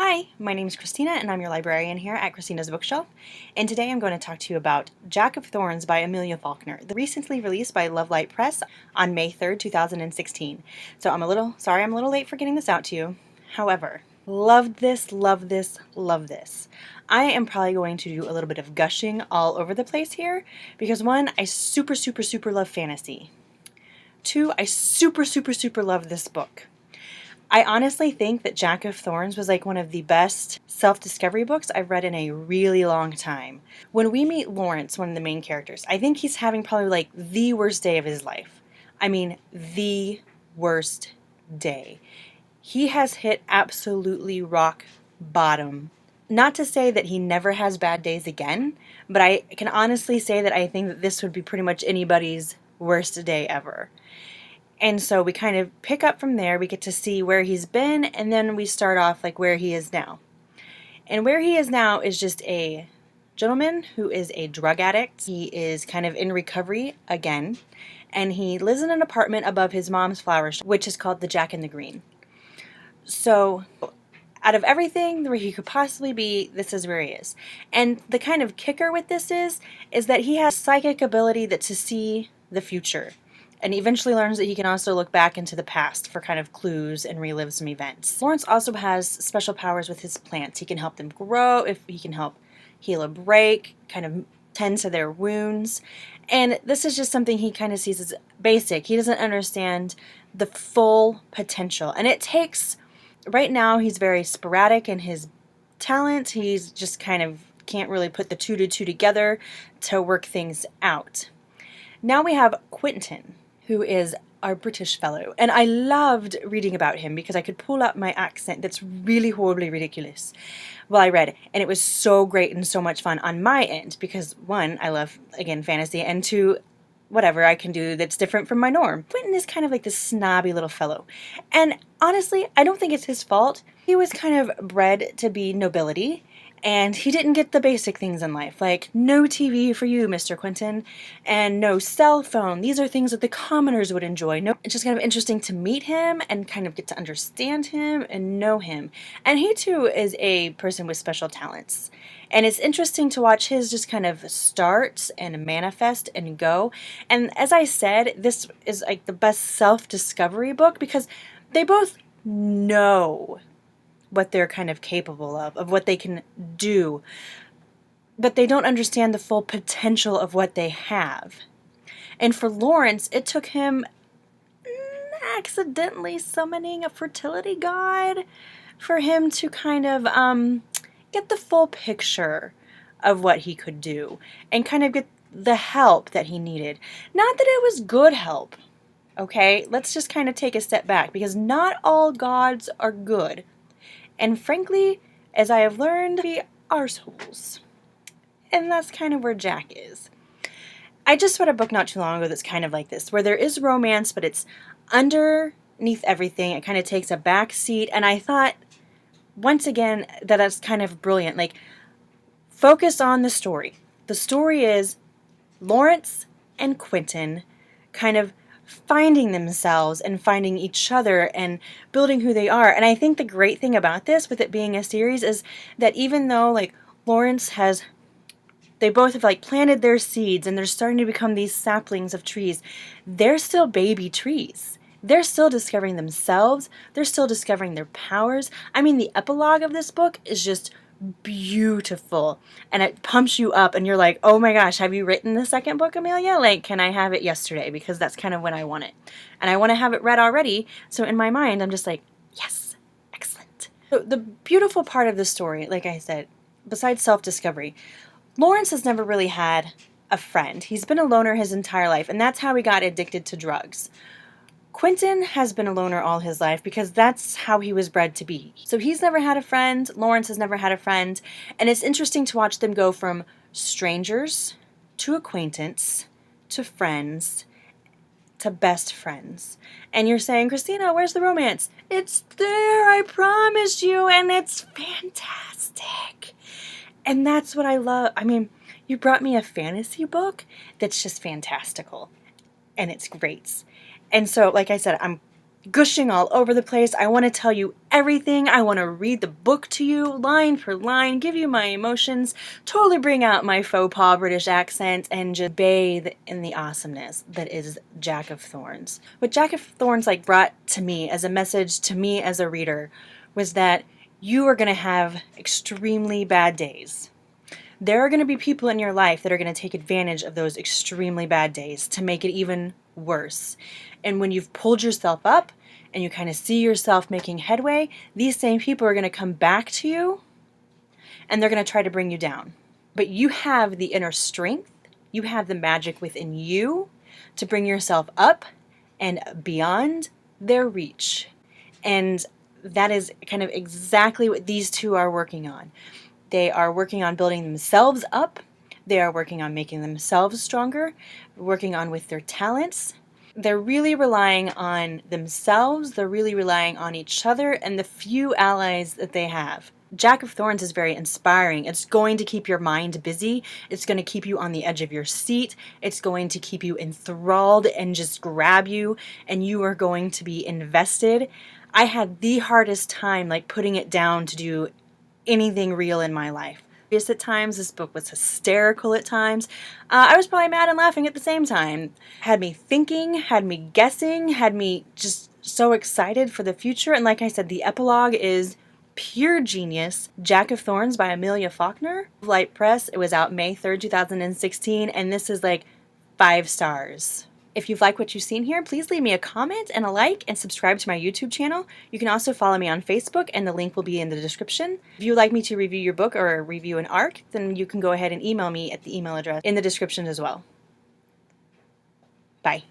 Hi, my name is Christina and I'm your librarian here at Christina's Bookshelf, and today I'm going to talk to you about Jack of Thorns by Amelia Faulkner, recently released by Lovelight Press on May 3rd, 2016. So I'm a little late for getting this out to you. However, loved this, love this, love this. I am probably going to do a little bit of gushing all over the place here because one, I super love fantasy. Two, I super love this book. I honestly think that Jack of Thorns was like one of the best self-discovery books I've read in a really long time. When we meet Lawrence, one of the main characters, I think he's having probably like the worst day of his life. I mean, the worst day. He has hit absolutely rock bottom. Not to say that he never has bad days again, but I can honestly say that I think that this would be pretty much anybody's worst day ever. And so we kind of pick up from there, we get to see where he's been, and then we start off like where he is now. And where he is now is just a gentleman who is a drug addict. He is kind of in recovery again, and he lives in an apartment above his mom's flower shop, which is called the Jack in the Green. So out of everything where he could possibly be, this is where he is. And the kind of kicker with this is that he has psychic ability to see the future. And eventually learns that he can also look back into the past for kind of clues and relive some events. Lawrence also has special powers with his plants. He can help them grow, if he can help heal a break, kind of tend to their wounds. And this is just something he kind of sees as basic. He doesn't understand the full potential. And it takes, right now he's very sporadic in his talent. He's just kind of can't really put the two to two together to work things out. Now we have Quentin, who is our British fellow. And I loved reading about him because I could pull up my accent that's really horribly ridiculous while I read. And it was so great and so much fun on my end because one, I love, again, fantasy, and two, whatever I can do that's different from my norm. Quentin is kind of like this snobby little fellow. And honestly, I don't think it's his fault. He was kind of bred to be nobility, and he didn't get the basic things in life, like no TV for you, Mr. Quentin, and no cell phone. These are things that the commoners would enjoy. No, it's just kind of interesting to meet him and kind of get to understand him and know him. And he too is a person with special talents. And it's interesting to watch his just kind of start and manifest and go. And as I said, this is like the best self-discovery book because they both know what they're kind of capable of what they can do, but they don't understand the full potential of what they have. And for Lawrence, it took him accidentally summoning a fertility god for him to kind of get the full picture of what he could do and kind of get the help that he needed. Not that it was good help, okay? Let's just kind of take a step back because not all gods are good. And frankly, as I have learned, to be arseholes. And that's kind of where Jack is. I just read a book not too long ago that's kind of like this, where there is romance, but it's underneath everything. It kind of takes a back seat. And I thought, once again, that that's kind of brilliant. Like, focus on the story. The story is Lawrence and Quentin kind of finding themselves and finding each other and building who they are. And I think the great thing about this, with it being a series, is that even though like Lawrence they both have like planted their seeds and they're starting to become these saplings of trees, they're still baby trees. They're still discovering themselves. They're still discovering their powers. I mean, the epilogue of this book is just beautiful, and it pumps you up and you're like, oh my gosh, have you written the second book, Amelia? Like, can I have it yesterday? Because that's kind of when I want it, and I want to have it read already. So in my mind, I'm just like, yes, excellent. So the beautiful part of the story, like I said, besides self-discovery, Lawrence has never really had a friend. He's been a loner his entire life, and that's how he got addicted to drugs. Quentin has been a loner all his life because that's how he was bred to be. So he's never had a friend, Lawrence has never had a friend, and it's interesting to watch them go from strangers to acquaintance to friends to best friends. And you're saying, Christina, where's the romance? It's there, I promise you, and it's fantastic. And that's what I love. I mean, you brought me a fantasy book that's just fantastical, and it's great. And so, like I said, I'm gushing all over the place. I want to tell you everything. I want to read the book to you line for line, give you my emotions, totally bring out my faux pas British accent, and just bathe in the awesomeness that is Jack of Thorns. What Jack of Thorns brought to me as a message to me as a reader was that you are going to have extremely bad days. There are going to be people in your life that are going to take advantage of those extremely bad days to make it even worse. And when you've pulled yourself up and you kind of see yourself making headway, these same people are going to come back to you and they're going to try to bring you down. But you have the inner strength, you have the magic within you to bring yourself up and beyond their reach. And that is kind of exactly what these two are working on. They are working on building themselves up. They are working on making themselves stronger, working on with their talents. They're really relying on themselves. They're really relying on each other and the few allies that they have. Jack of Thorns is very inspiring. It's going to keep your mind busy. It's going to keep you on the edge of your seat. It's going to keep you enthralled and just grab you, and you are going to be invested. I had the hardest time putting it down to do anything real in my life. At times, this book was hysterical at times. I was probably mad and laughing at the same time. Had me thinking, had me guessing, had me just so excited for the future. And like I said, the epilogue is pure genius. Jack of Thorns by Amelia Faulkner. Light Press. It was out May 3rd, 2016, and this is 5 stars. If you've liked what you've seen here, please leave me a comment and a like and subscribe to my YouTube channel. You can also follow me on Facebook, and the link will be in the description. If you would like me to review your book or review an arc, then you can go ahead and email me at the email address in the description as well. Bye.